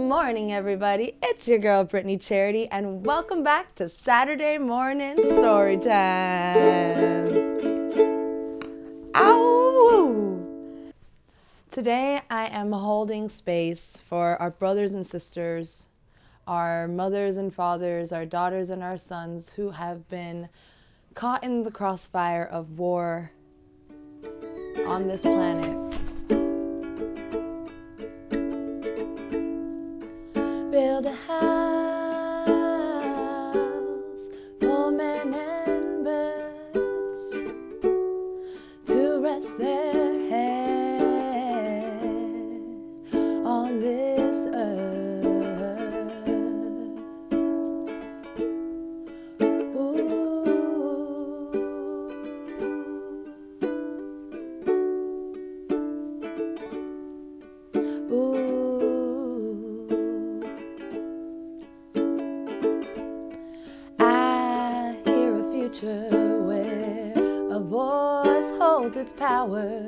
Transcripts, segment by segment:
morning, everybody. It's your girl, Brittny Charity, and welcome back to Saturday Morning Storytime. Ow! Today, I am holding space for our brothers and sisters, our mothers and fathers, our daughters and our sons who have been caught in the crossfire of war on this planet. Build a house for men and birds to rest their head on this earth. Where a voice holds its power,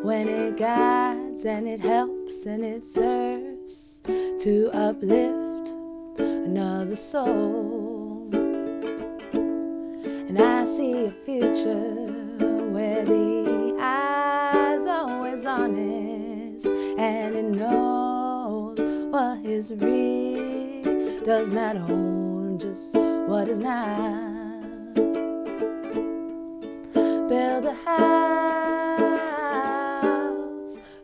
when it guides and it helps and it serves to uplift another soul. And I see a future where the eye's always honest and it knows what is real, does not own just what is not. Build a house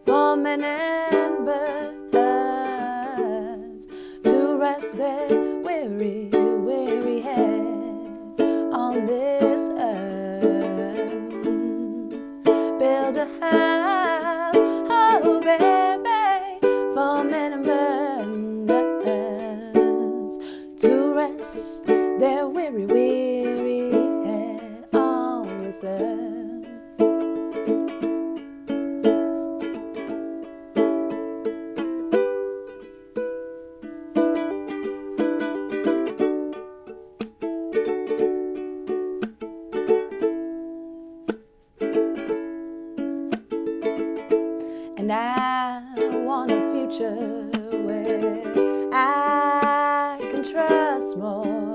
for men and birds to rest their weary, weary head on this earth. Build a house, oh baby, for men and birds to rest their weary, weary head on this earth. And I want a future where I can trust more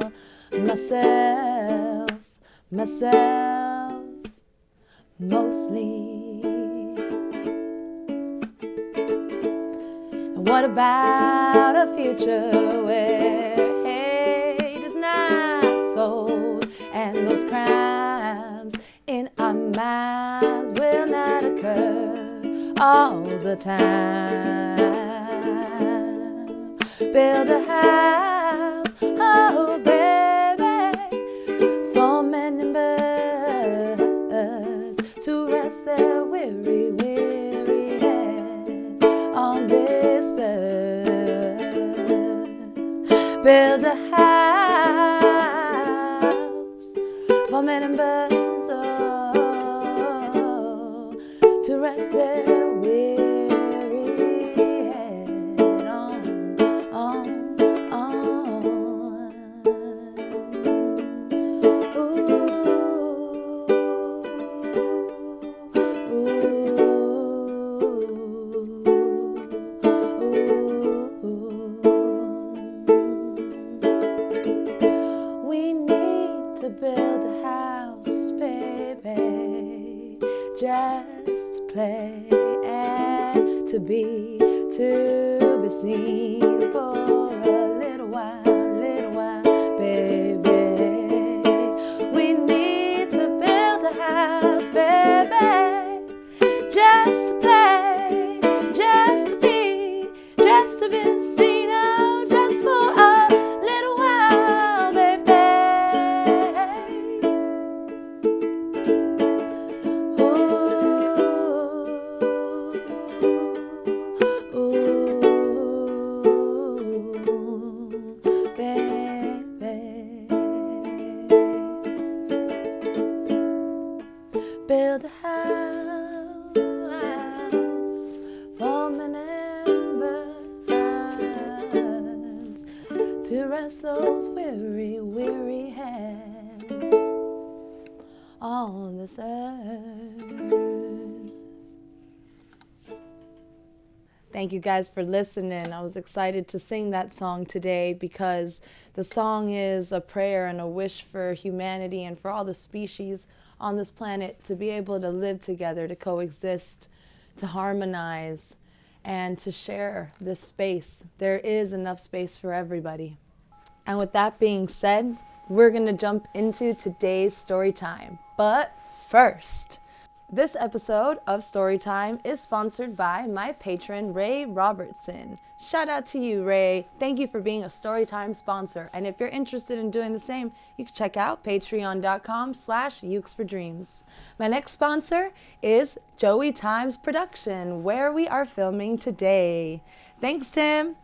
myself mostly. And what about a future where hate is not sold and those crimes in our minds will not occur all the time? Build a house, oh baby, for men and birds to rest their weary, weary head on this earth. Build a house for men and birds, oh, to rest their build a house, baby, just to play and to be seen for a little while, baby. We need to build a house, baby, just to play, just to be seen, oh, just for a little while, baby. Build a house for men and birds to rest those weary, weary heads on this earth. Thank you guys for listening. I was excited to sing that song today because the song is a prayer and a wish for humanity and for all the species on this planet to be able to live together, to coexist, to harmonize, and to share this space. There is enough space for everybody. And with that being said, we're going to jump into today's story time. But first, this episode of Storytime is sponsored by my patron, Ray Robertson. Shout out to you, Ray. Thank you for being a Storytime sponsor. And if you're interested in doing the same, you can check out patreon.com/ukesfordreams. My next sponsor is Joey Times Production, where we are filming today. Thanks, Tim.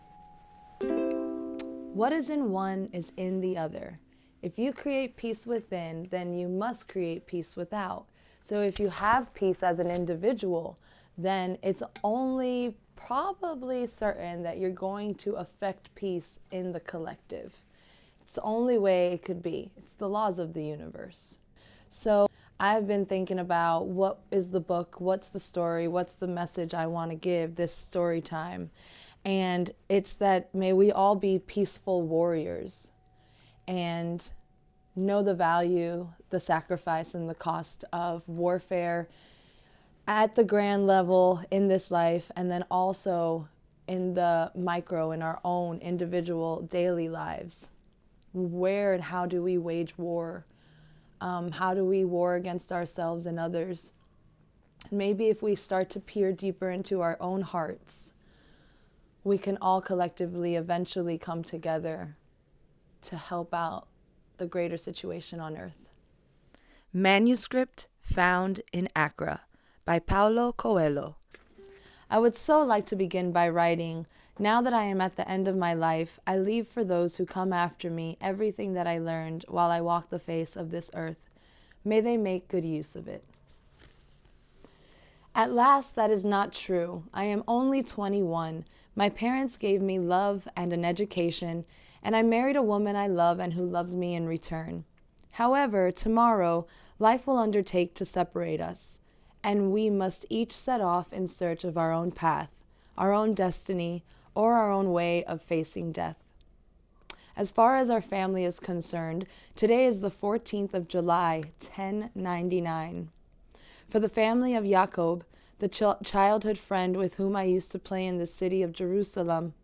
What is in one is in the other. If you create peace within, then you must create peace without. So if you have peace as an individual, then it's only probably certain that you're going to affect peace in the collective. It's the only way it could be. It's the laws of the universe. So I've been thinking about what is the book, what's the story, what's the message I want to give this story time. And it's that may we all be peaceful warriors and know the value, the sacrifice, and the cost of warfare at the grand level in this life, and then also in the micro, in our own individual daily lives. Where and how do we wage war? How do we war against ourselves and others? Maybe if we start to peer deeper into our own hearts, we can all collectively eventually come together to help out the greater situation on earth. Manuscript Found in Accra by Paulo Coelho. I would so like to begin by writing, now that I am at the end of my life, I leave for those who come after me everything that I learned while I walk the face of this earth. May they make good use of it. At last, that is not true. I am only 21. My parents gave me love and an education, and I married a woman I love and who loves me in return. However, tomorrow, life will undertake to separate us, and we must each set off in search of our own path, our own destiny, or our own way of facing death. As far as our family is concerned, today is the 14th of July, 1099. For the family of Jacob, the childhood friend with whom I used to play in the city of Jerusalem,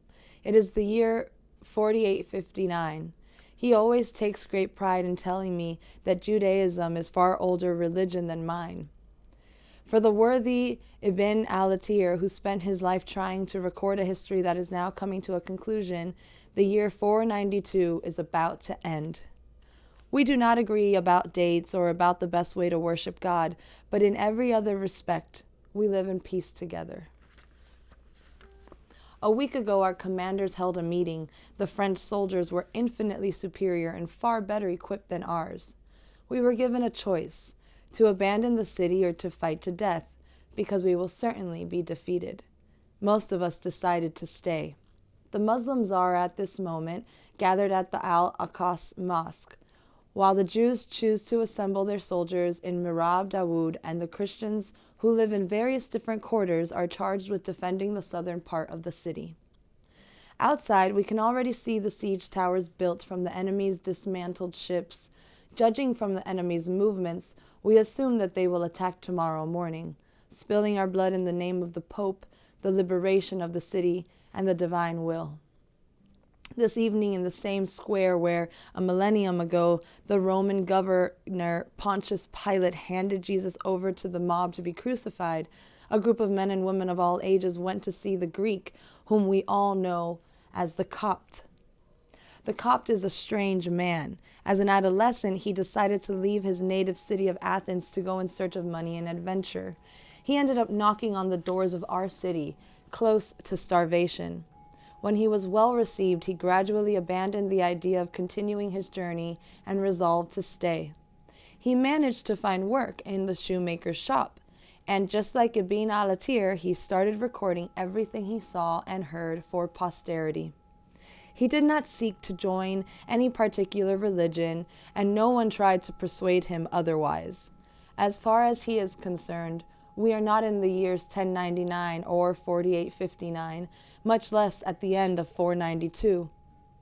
it is the year 4859. He always takes great pride in telling me that Judaism is far older religion than mine. For the worthy Ibn al-Athir, who spent his life trying to record a history that is now coming to a conclusion, the year 492 is about to end. We do not agree about dates or about the best way to worship God, but in every other respect, we live in peace together. A week ago, our commanders held a meeting. The French soldiers were infinitely superior and far better equipped than ours. We were given a choice, to abandon the city or to fight to death, because we will certainly be defeated. Most of us decided to stay. The Muslims are, at this moment, gathered at the Al-Aqsa Mosque, while the Jews choose to assemble their soldiers in Mirab Dawood, and the Christians who live in various different quarters are charged with defending the southern part of the city. Outside, we can already see the siege towers built from the enemy's dismantled ships. Judging from the enemy's movements, we assume that they will attack tomorrow morning, spilling our blood in the name of the Pope, the liberation of the city, and the divine will. This evening, in the same square where a millennium ago the Roman governor Pontius Pilate handed Jesus over to the mob to be crucified, a group of men and women of all ages went to see the Greek, whom we all know as the Copt. The Copt is a strange man. As an adolescent, he decided to leave his native city of Athens to go in search of money and adventure. He ended up knocking on the doors of our city, close to starvation. When he was well received, he gradually abandoned the idea of continuing his journey and resolved to stay. He managed to find work in the shoemaker's shop, and just like Ibn al-Athir, he started recording everything he saw and heard for posterity. He did not seek to join any particular religion, and no one tried to persuade him otherwise. As far as he is concerned, We are not in the years 1099 or 4859, much less at the end of 492.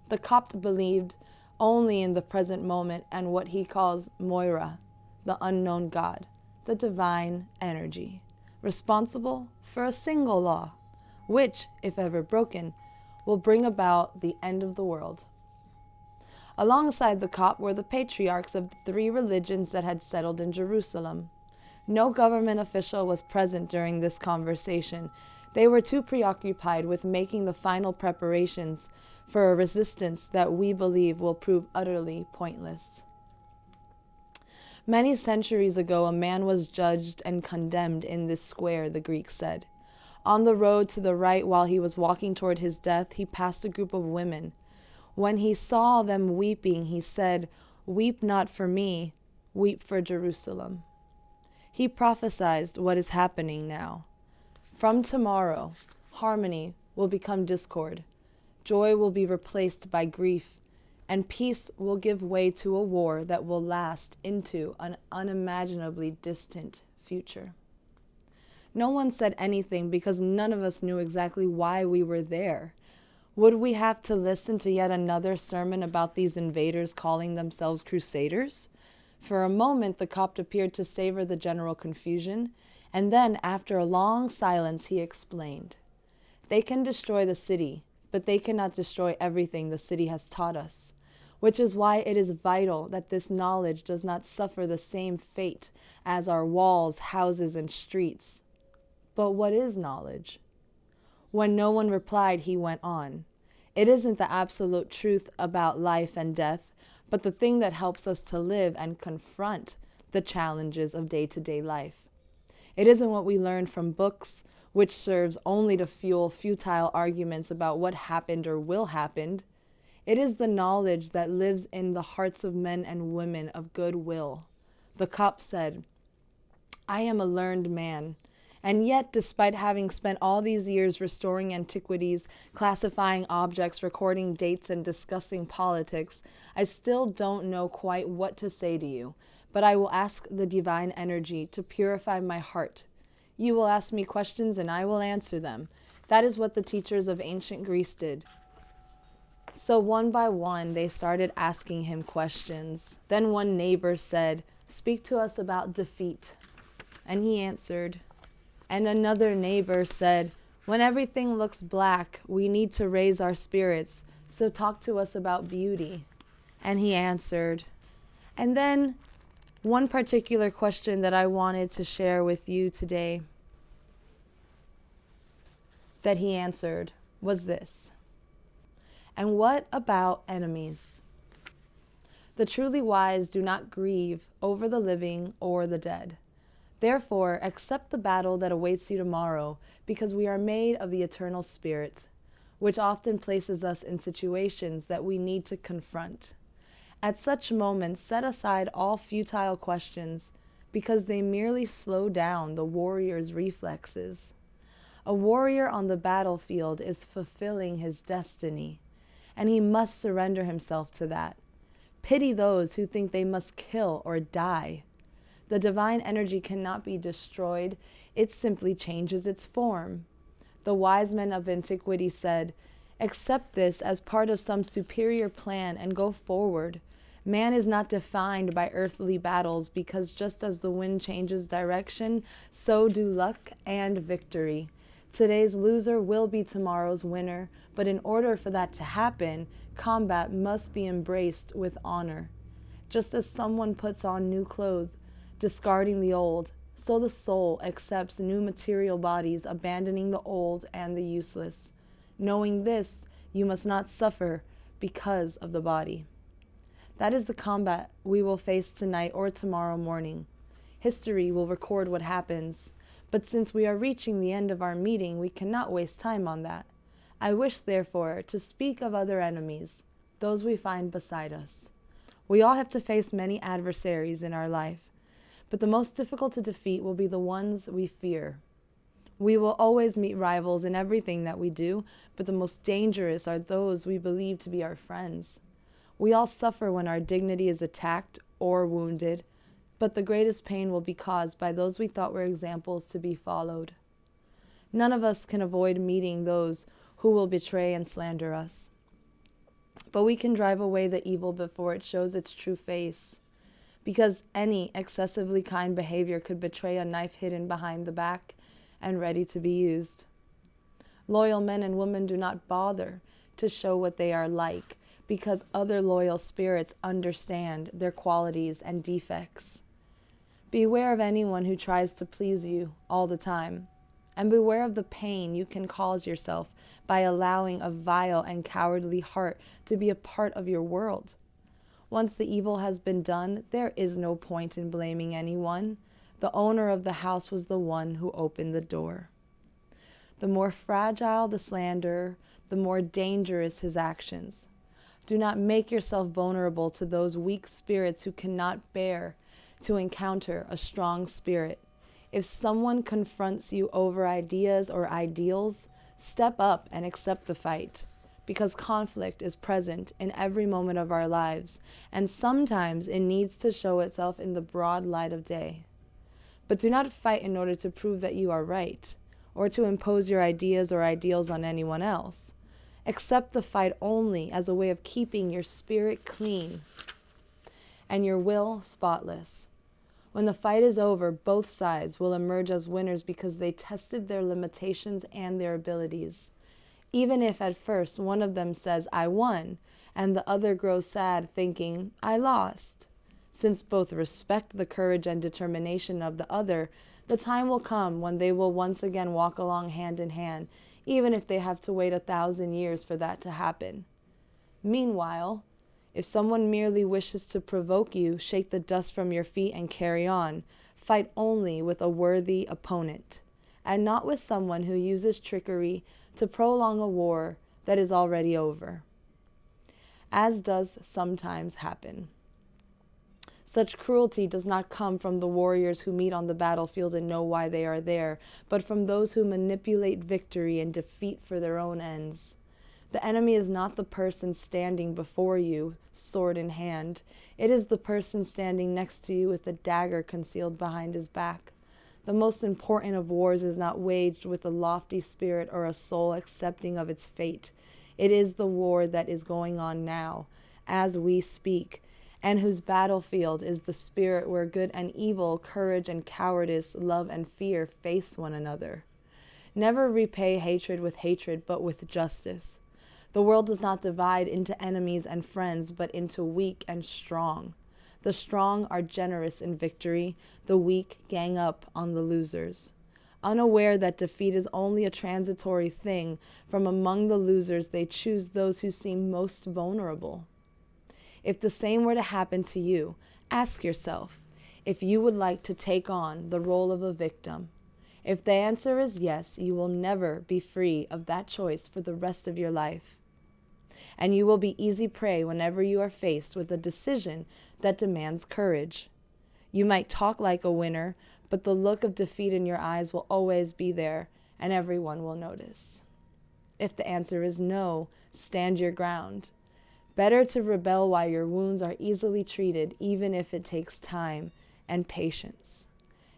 The Copt believed only in the present moment and what he calls Moira, the unknown God, the divine energy, responsible for a single law, which, if ever broken, will bring about the end of the world. Alongside the Copt were the patriarchs of the three religions that had settled in Jerusalem. No government official was present during this conversation. They were too preoccupied with making the final preparations for a resistance that we believe will prove utterly pointless. Many centuries ago, a man was judged and condemned in this square, the Greeks said. On the road to the right, while he was walking toward his death, he passed a group of women. When he saw them weeping, he said, "Weep not for me, weep for Jerusalem." He prophesied what is happening now. From tomorrow, harmony will become discord. Joy will be replaced by grief, and peace will give way to a war that will last into an unimaginably distant future. No one said anything because none of us knew exactly why we were there. Would we have to listen to yet another sermon about these invaders calling themselves crusaders? For a moment, the Copt appeared to savor the general confusion, and then, after a long silence, he explained, "They can destroy the city, but they cannot destroy everything the city has taught us, which is why it is vital that this knowledge does not suffer the same fate as our walls, houses, and streets." But what is knowledge? When no one replied, he went on. It isn't the absolute truth about life and death, but the thing that helps us to live and confront the challenges of day-to-day life. It isn't what we learn from books, which serves only to fuel futile arguments about what happened or will happen. It is the knowledge that lives in the hearts of men and women of goodwill. The Copt said, "I am a learned man, and yet, despite having spent all these years restoring antiquities, classifying objects, recording dates, and discussing politics, I still don't know quite what to say to you, but I will ask the divine energy to purify my heart. You will ask me questions and I will answer them. That is what the teachers of ancient Greece did." So one by one, they started asking him questions. Then one neighbor said, "Speak to us about defeat." And he answered. And another neighbor said, "When everything looks black, we need to raise our spirits, so talk to us about beauty." And he answered. And then one particular question that I wanted to share with you today that he answered was this: "And what about enemies? The truly wise do not grieve over the living or the dead. Therefore, accept the battle that awaits you tomorrow, because we are made of the eternal spirit, which often places us in situations that we need to confront. At such moments, set aside all futile questions, because they merely slow down the warrior's reflexes. A warrior on the battlefield is fulfilling his destiny, and he must surrender himself to that. Pity those who think they must kill or die. The divine energy cannot be destroyed. It simply changes its form. The wise men of antiquity said, 'Accept this as part of some superior plan and go forward. Man is not defined by earthly battles, because just as the wind changes direction, so do luck and victory. Today's loser will be tomorrow's winner, but in order for that to happen, combat must be embraced with honor. Just as someone puts on new clothes, discarding the old, so the soul accepts new material bodies, abandoning the old and the useless. Knowing this, you must not suffer because of the body.' That is the combat we will face tonight or tomorrow morning. History will record what happens, but since we are reaching the end of our meeting, we cannot waste time on that. I wish, therefore, to speak of other enemies, those we find beside us. We all have to face many adversaries in our life, but the most difficult to defeat will be the ones we fear. We will always meet rivals in everything that we do, but the most dangerous are those we believe to be our friends. We all suffer when our dignity is attacked or wounded. but the greatest pain will be caused by those we thought were examples to be followed. None of us can avoid meeting those who will betray and slander us, but we can drive away the evil before it shows its true face, because any excessively kind behavior could betray a knife hidden behind the back and ready to be used. Loyal men and women do not bother to show what they are like, because other loyal spirits understand their qualities and defects. Beware of anyone who tries to please you all the time, and beware of the pain you can cause yourself by allowing a vile and cowardly heart to be a part of your world. Once the evil has been done, there is no point in blaming anyone. The owner of the house was the one who opened the door. The more fragile the slanderer, the more dangerous his actions. Do not make yourself vulnerable to those weak spirits who cannot bear to encounter a strong spirit. If someone confronts you over ideas or ideals, step up and accept the fight, because conflict is present in every moment of our lives, and sometimes it needs to show itself in the broad light of day. But do not fight in order to prove that you are right, or to impose your ideas or ideals on anyone else. Accept the fight only as a way of keeping your spirit clean and your will spotless. When the fight is over, both sides will emerge as winners because they tested their limitations and their abilities. Even if at first one of them says, "I won," and the other grows sad thinking, "I lost." Since both respect the courage and determination of the other, the time will come when they will once again walk along hand in hand, even if they have to wait 1,000 years for that to happen. Meanwhile, if someone merely wishes to provoke you, shake the dust from your feet and carry on. Fight only with a worthy opponent, and not with someone who uses trickery to prolong a war that is already over, as does sometimes happen. Such cruelty does not come from the warriors who meet on the battlefield and know why they are there, but from those who manipulate victory and defeat for their own ends. The enemy is not the person standing before you, sword in hand. It is the person standing next to you with a dagger concealed behind his back. The most important of wars is not waged with a lofty spirit or a soul accepting of its fate. It is the war that is going on now, as we speak, and whose battlefield is the spirit where good and evil, courage and cowardice, love and fear face one another. Never repay hatred with hatred, but with justice. The world does not divide into enemies and friends, but into weak and strong. The strong are generous in victory, the weak gang up on the losers. Unaware that defeat is only a transitory thing, from among the losers they choose those who seem most vulnerable. If the same were to happen to you, ask yourself if you would like to take on the role of a victim. If the answer is yes, you will never be free of that choice for the rest of your life. And you will be easy prey whenever you are faced with a decision that demands courage. You might talk like a winner, but the look of defeat in your eyes will always be there, and everyone will notice. If the answer is no, stand your ground. Better to rebel while your wounds are easily treated, even if it takes time and patience.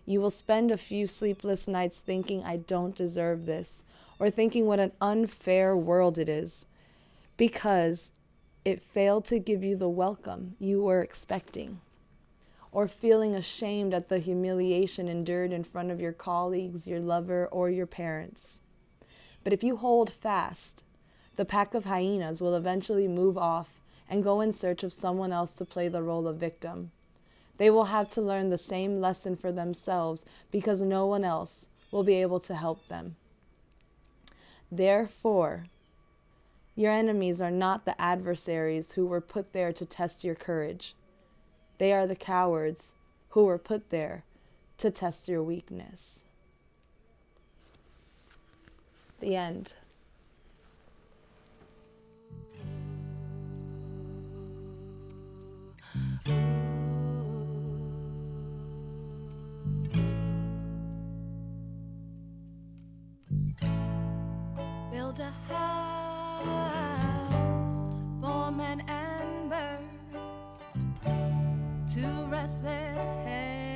You will spend a few sleepless nights thinking, "I don't deserve this," or thinking what an unfair world it is, because it failed to give you the welcome you were expecting, or feeling ashamed at the humiliation endured in front of your colleagues, your lover, or your parents. But if you hold fast, the pack of hyenas will eventually move off and go in search of someone else to play the role of victim. They will have to learn the same lesson for themselves because no one else will be able to help them. Therefore, your enemies are not the adversaries who were put there to test your courage. They are the cowards who were put there to test your weakness. The end. Build a house for men and birds to to rest their heads.